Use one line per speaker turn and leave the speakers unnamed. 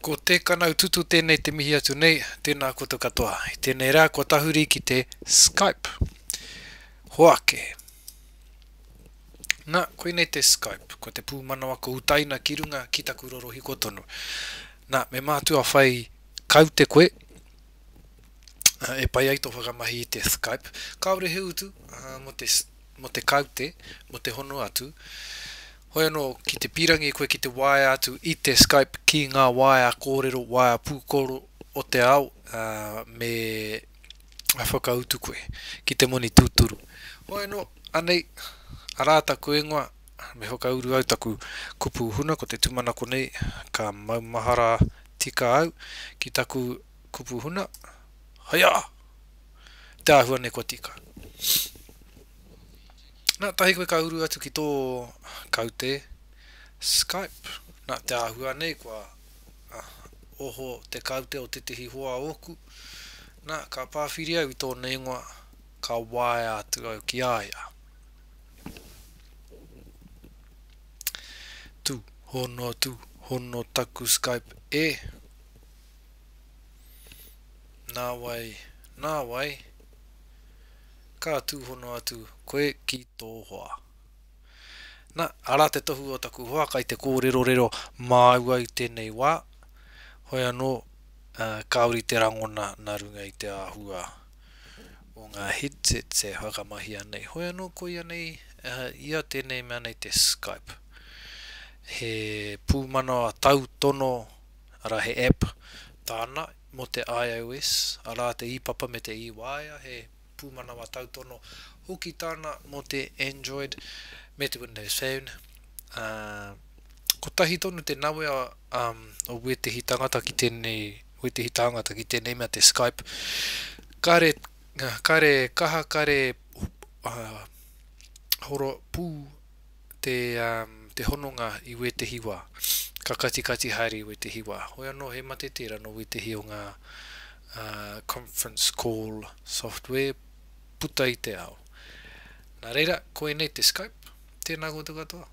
Ko te kanau tutu tēnei te mihi atu nei, tēnā koutou katoa. I tēnei rā, ko tahuri ki te Skype. Hoake. Nā, koe nei te Skype, ko te pūmanawa ko utaina ki runga ki taku rorohi kotonu. Nā, me mātua whai kau te koe, e pai ai tō whakamahi i te Skype. Kaore he utu, mo te kaute, mo te hono atu. Hoi anō ki te pirangi koe ki te waia atu i te Skype ki ngā waia kōrero, waia pūkoro o te ao, me whakautu koe ki te moni tūturu. Hoi anō, anei, arāta koe ingoa, me whakauru au taku kupu huna ko te tumanako nei, ka maumahara tika au ki taku kupu huna. Haia! Te āhua ne kua tika. Nā, tahi koe ka uru atu ki tō kaute Skype. Nā, te āhua nei kua oho te kaute o te tihi hoa oku. Nā, ka pāwhiri au i tōna ingoa ka waia atu au ki aia. Hono taku Skype e. Nā wai. Ka tūhono atu koe ki tō hoa. Nā, ara te tohu o taku hoa, kai te kōrero māua i tēnei wā. Hoi anō, kauri te rangona nā runga i te āhua o ngā headsets e whakamahi anei. Hoi anō koe anei, ia tēnei mea nei te Skype. He pūmanawa tau tono, ara he app tāna mo te iOS, ara te ipapa me te iwaia, he pūmanawa tau tono hoki tāna mo te Android me te Windows Phone. Ko tahi tonu te nawe o wetehi tangata ki tēnei mea te Skype. Kare kaha, kare horo pū te hononga i wetehi wā. Ka kati haere i wetehi wā. Hoi anō he mate tērā no wetehi o ngā conference call software puta i te ao. Nā reira, koe nei te Skype. Tēnā koutou katoa.